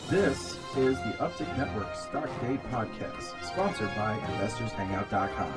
This is the Uptick Network Stock Day Podcast, sponsored by InvestorsHangout.com.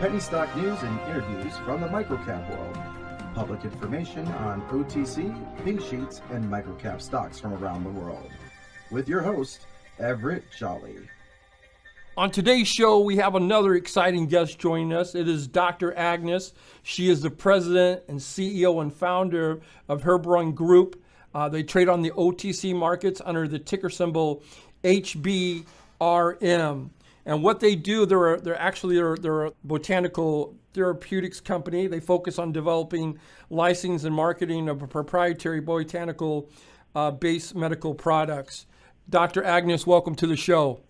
Penny stock news and interviews from the microcap world. Public information on OTC, pink sheets, and microcap stocks from around the world. With your host, Everett Jolly. On today's show, we have another exciting guest joining us. It is Dr. Agnes. She is the president and CEO and founder of Herborium Group. They trade on the OTC markets under the ticker symbol HBRM. And what they do, they're a botanical therapeutics company. They focus on developing, licensing, and marketing of proprietary botanical based medical products. Dr. Agnes, welcome to the show.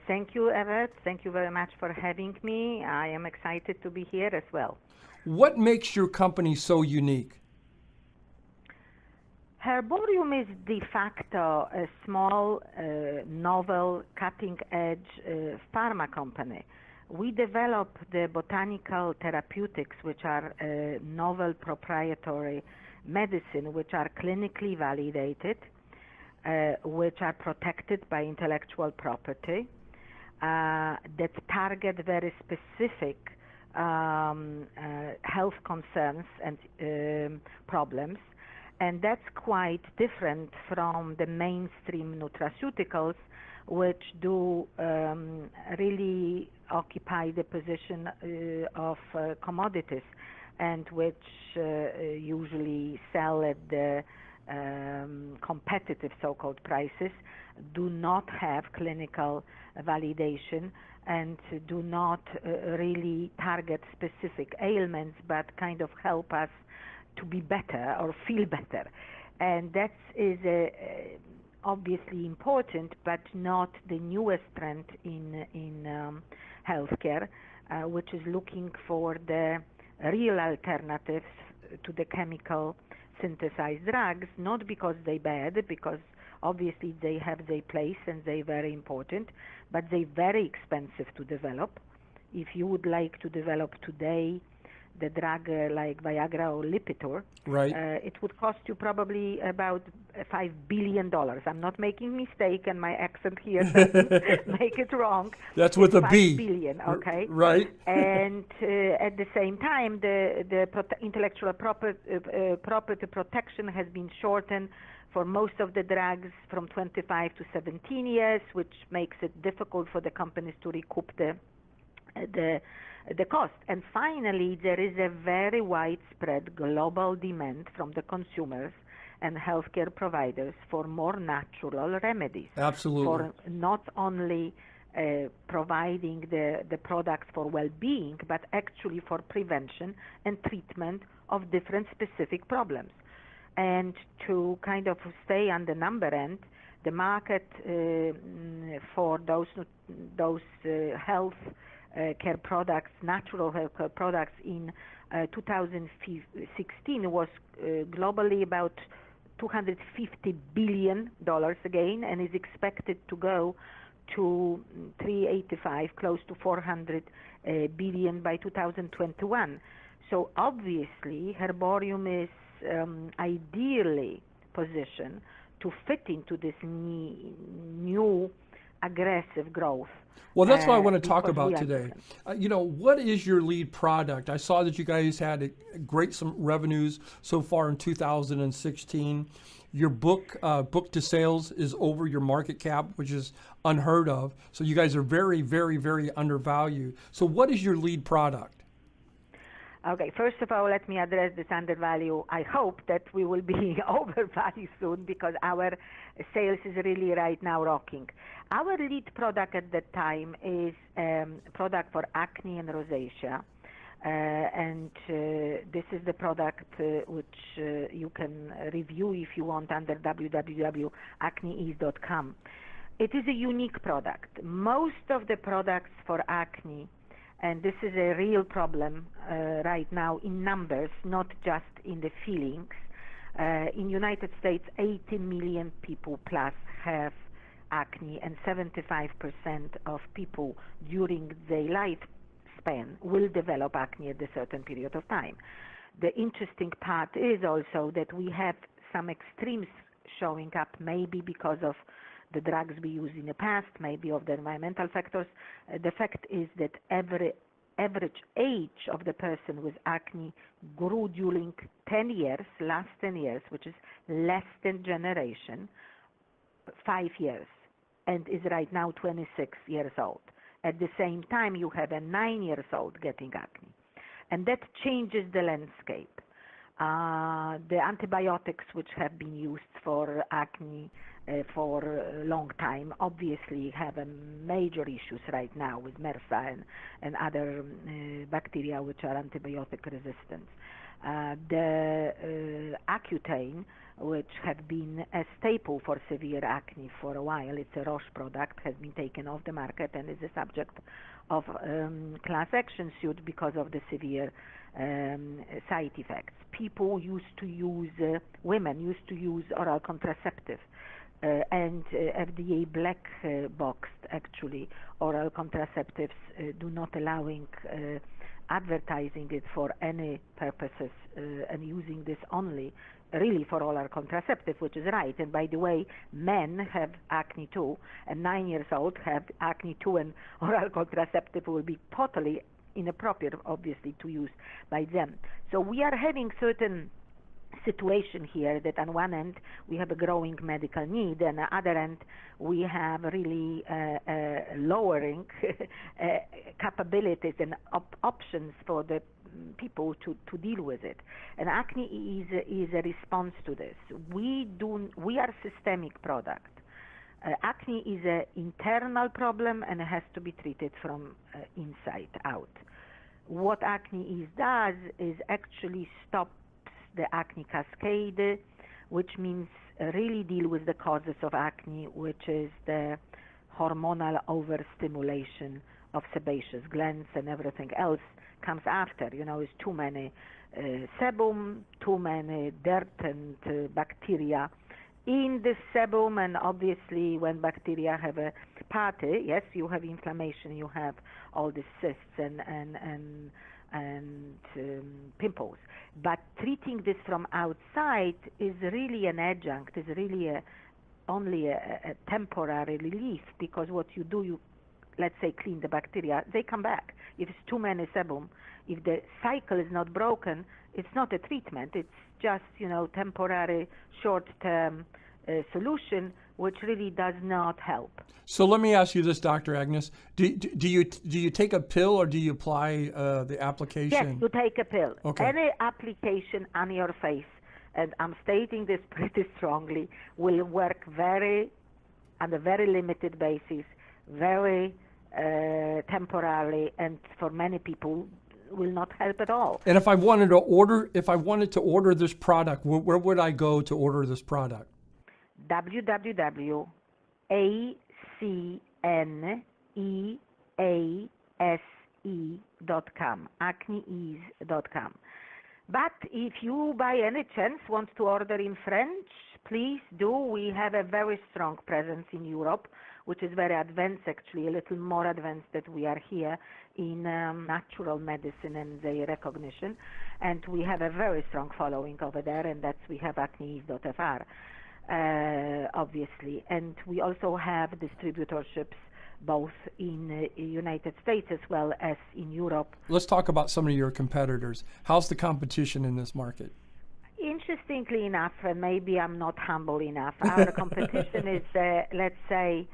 Thank you, Everett. Thank you very much for having me. I am excited to be here as well. What makes your company so unique? Herborium is de facto a small, novel, cutting-edge pharma company. We develop the botanical therapeutics, which are novel proprietary medicine, which are clinically validated, which are protected by intellectual property, that target very specific health concerns and problems. And that's quite different from the mainstream nutraceuticals, which do really occupy the position of commodities and which usually sell at the competitive so-called prices, do not have clinical validation, and do not really target specific ailments, but kind of help us to be better or feel better. And that is obviously important, but not the newest trend in healthcare, which is looking for the real alternatives to the chemical synthesized drugs, not because they're bad, because obviously they have their place and they're very important, but they're very expensive to develop. If you would like to develop today the drug like Viagra or Lipitor, right. It would cost you probably about $5 billion. I'm not making mistake, and my accent here doesn't make it wrong. That's with a B. $5 billion, okay? Right. And at the same time, the intellectual property protection has been shortened for most of the drugs from 25 to 17 years, which makes it difficult for the companies to recoup the cost. And finally, there is a very widespread global demand from the consumers and healthcare providers for more natural remedies. Absolutely. For not only providing the products for well-being, but actually for prevention and treatment of different specific problems. And to kind of stay on the number end, the market for those health care products, natural health care products in 2016 was globally about $250 billion again, and is expected to go to 385, close to 400 billion by 2021. So obviously, Herborium is ideally positioned to fit into this new aggressive growth. Well, that's what I want to talk about today. What is your lead product? I saw that you guys had some revenues so far in 2016. Your book to sales is over your market cap, which is unheard of. So you guys are very, very, very undervalued. So what is your lead product? Okay, first of all, let me address this undervalue. I hope that we will be overvalued soon, because our sales is really right now rocking. Our lead product at that time is a product for acne and rosacea. This is the product which you can review if you want under www.acneease.com. It is a unique product. Most of the products for acne, and this is a real problem right now in numbers, not just in the feelings. In United States, 80 million people plus have acne, and 75% of people during their lifespan will develop acne at a certain period of time. The interesting part is also that we have some extreme showing up, maybe because of the drugs we used in the past, maybe of the environmental factors. The fact is that average age of the person with acne grew during 10 years, last 10 years, which is less than generation, 5 years, and is right now 26 years old. At the same time, you have a 9-year-old getting acne. And that changes the landscape. The antibiotics which have been used for acne for a long time obviously have major issues right now with MRSA and other bacteria which are antibiotic resistant. The Accutane, which have been a staple for severe acne for a while, it's a Roche product, has been taken off the market and is a subject of class action suit because of the severe side effects. People used to use, women used to use oral contraceptive, and FDA black boxed actually oral contraceptives, do not allowing advertising it for any purposes and using this only really for oral contraceptive, which is right. And by the way, men have acne too, and 9-year-olds have acne too, and oral contraceptive will be totally inappropriate, obviously, to use by them. So we are having certain situation here that on one end we have a growing medical need, and on the other end we have really lowering capabilities and options for the people to deal with it. And acne is a response to this. We are systemic product. Acne is an internal problem and it has to be treated from inside out. What acne does is actually stops the acne cascade, which means really deal with the causes of acne, which is the hormonal overstimulation of sebaceous glands, and everything else comes after. Is too many sebum, too many dirt and bacteria in the sebum, and obviously when bacteria have a party, yes, you have inflammation, you have all the cysts and pimples. But treating this from outside is really an adjunct, is really only a temporary relief, because what you do, you, let's say, clean the bacteria, they come back. If it's too many sebum, if the cycle is not broken, it's not a treatment, it's just, temporary, short-term solution, which really does not help. So let me ask you this, Dr. Agnes. Do you take a pill or do you apply the application? Yes, you take a pill. Okay. Any application on your face, and I'm stating this pretty strongly, will work on a very limited basis, very temporarily, and for many people will not help at all. And if I wanted to order this product, where would I go to order this product? www.acnease.com, acnease.com. But if you by any chance want to order in French, please do. We have a very strong presence in Europe, which is very advanced, actually, a little more advanced than we are here in natural medicine and the recognition. And we have a very strong following over there, and we have acnease.fr. Obviously, and we also have distributorships both in the United States as well as in Europe. Let's talk about some of your competitors. How's the competition in this market? Interestingly enough, and maybe I'm not humble enough, our competition is, let's say,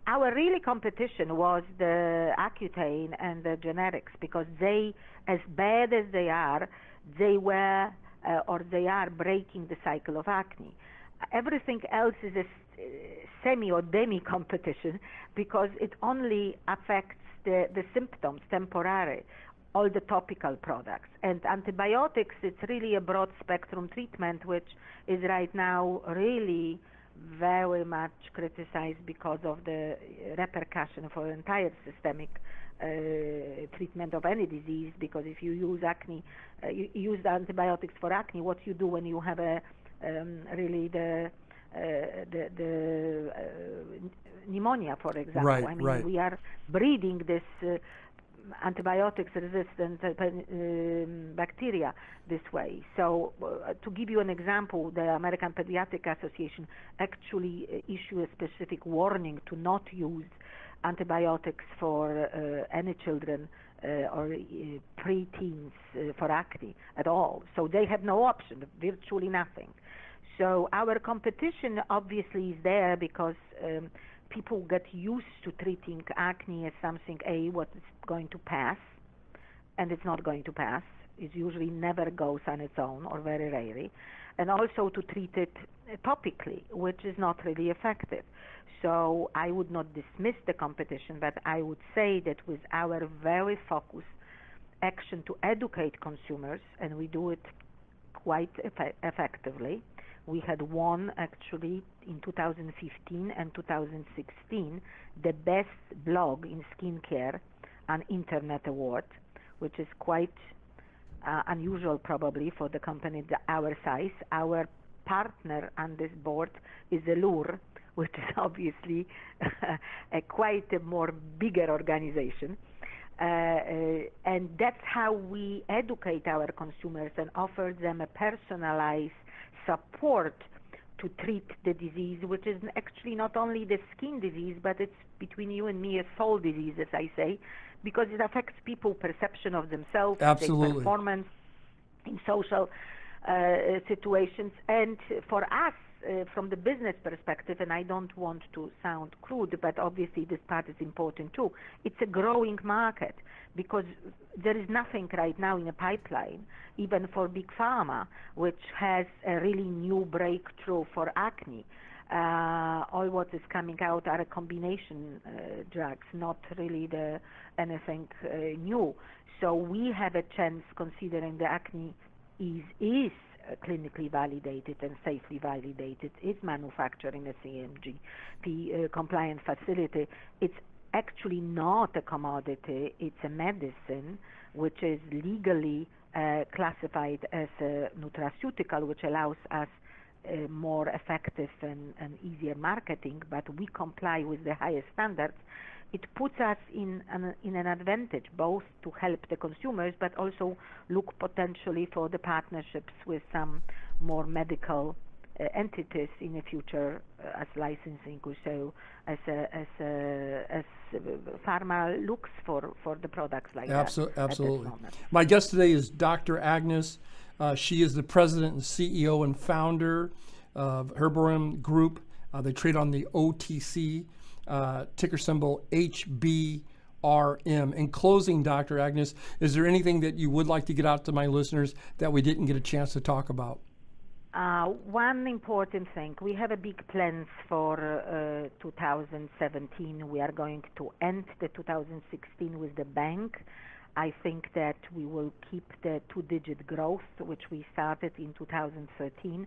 our really competition was the Accutane and the generics, because they, as bad as they are, they were or they are breaking the cycle of acne. Everything else is a semi or demi competition, because it only affects the symptoms temporarily, all the topical products. And antibiotics, it's really a broad spectrum treatment, which is right now really very much criticized because of the repercussion for entire systemic treatment of any disease. Because if you use acne, you use the antibiotics for acne, what you do when you have really the pneumonia, for example. Right, I mean, right. we are breeding this antibiotics resistant bacteria this way. So to give you an example, the American Pediatric Association actually issue a specific warning to not use antibiotics for any children or pre-teens for acne at all. So they have no option, virtually nothing. So our competition obviously is there because people get used to treating acne as something, what is going to pass, and it's not going to pass. It usually never goes on its own, or very rarely. And also to treat it topically, which is not really effective. So I would not dismiss the competition, but I would say that with our very focused action to educate consumers, and we do it quite effectively. We had won actually in 2015 and 2016 the best blog in skincare on Internet Award, which is quite unusual probably for the company our size. Our partner on this board is Allure, which is obviously quite a more bigger organization. And that's how we educate our consumers and offer them a personalized support to treat the disease, which is actually not only the skin disease, but it's between you and me a soul disease, as I say, because it affects people's perception of themselves, their performance in social situations. And for us, from the business perspective, and I don't want to sound crude, but obviously this part is important too, it's a growing market because there is nothing right now in a pipeline, even for big pharma, which has a really new breakthrough for acne. All what is coming out are combination drugs, not really anything new. So we have a chance, considering the acne is clinically validated and safely validated, is manufactured in a CMGP compliant facility. It's actually not a commodity, it's a medicine which is legally classified as a nutraceutical, which allows us more effective and easier marketing, but we comply with the highest standards. It puts us in an advantage, both to help the consumers, but also look potentially for the partnerships with some more medical entities in the future as licensing or so, as pharma looks for the products like that. Absolutely. My guest today is Dr. Agnes. She is the president and CEO and founder of Herborium Group. They trade on the OTC. Ticker symbol HBRM. In closing, Dr. Agnes, is there anything that you would like to get out to my listeners that we didn't get a chance to talk about? One important thing, we have a big plans for 2017. We are going to end the 2016 with the bank. I think that we will keep the two-digit growth, which we started in 2013.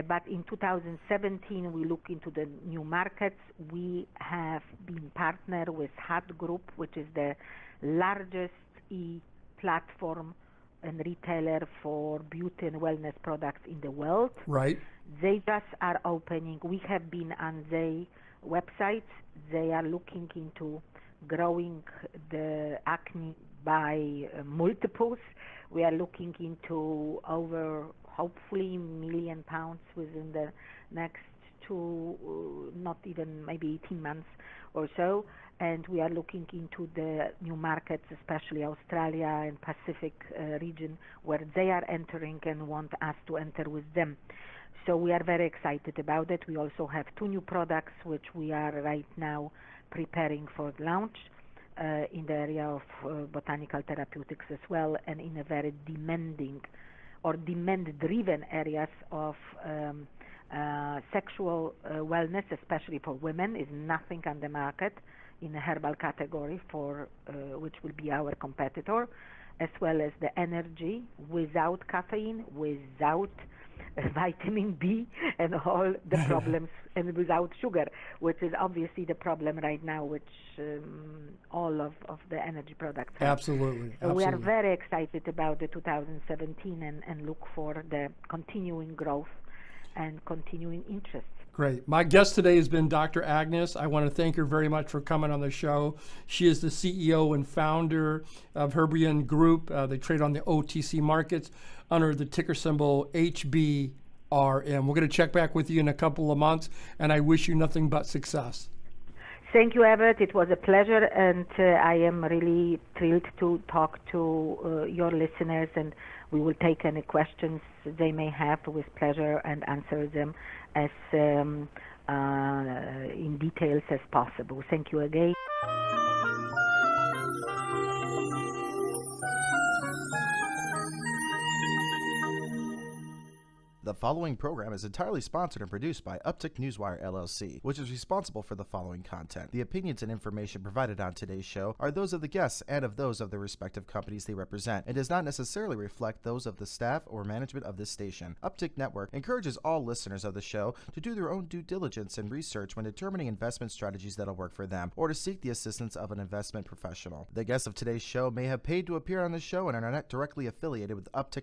But in 2017, we look into the new markets. We have been partnered with Herborium Group, which is the largest e-platform and retailer for beauty and wellness products in the world. Right. They just are opening. We have been on their website. They are looking into growing the acne by multiples. We are looking into over hopefully £1 million within the next not even maybe 18 months or so. And we are looking into the new markets, especially Australia and Pacific region, where they are entering and want us to enter with them. So we are very excited about it. We also have 2 new products which we are right now preparing for launch in the area of botanical therapeutics as well, and in a very demanding or demand-driven areas of sexual wellness, especially for women, is nothing on the market in the herbal category for which will be our competitor, as well as the energy without caffeine, without vitamin B and all the problems, and without sugar, which is obviously the problem right now, which all of the energy products have. Absolutely. So we are very excited about the 2017 and look for the continuing growth and continuing interest. Great. My guest today has been Dr. Agnes. I want to thank her very much for coming on the show. She is the CEO and founder of Herborium Group. They trade on the OTC markets under the ticker symbol HBRM. We're going to check back with you in a couple of months, and I wish you nothing but success. Thank you, Everett. It was a pleasure, and I am really thrilled to talk to your listeners, and we will take any questions they may have with pleasure and answer them as in details as possible. Thank you again. The following program is entirely sponsored and produced by Uptick Newswire LLC, which is responsible for the following content. The opinions and information provided on today's show are those of the guests and of those of the respective companies they represent, and does not necessarily reflect those of the staff or management of this station. Uptick Network encourages all listeners of the show to do their own due diligence and research when determining investment strategies that'll work for them, or to seek the assistance of an investment professional. The guests of today's show may have paid to appear on the show and are not directly affiliated with Uptick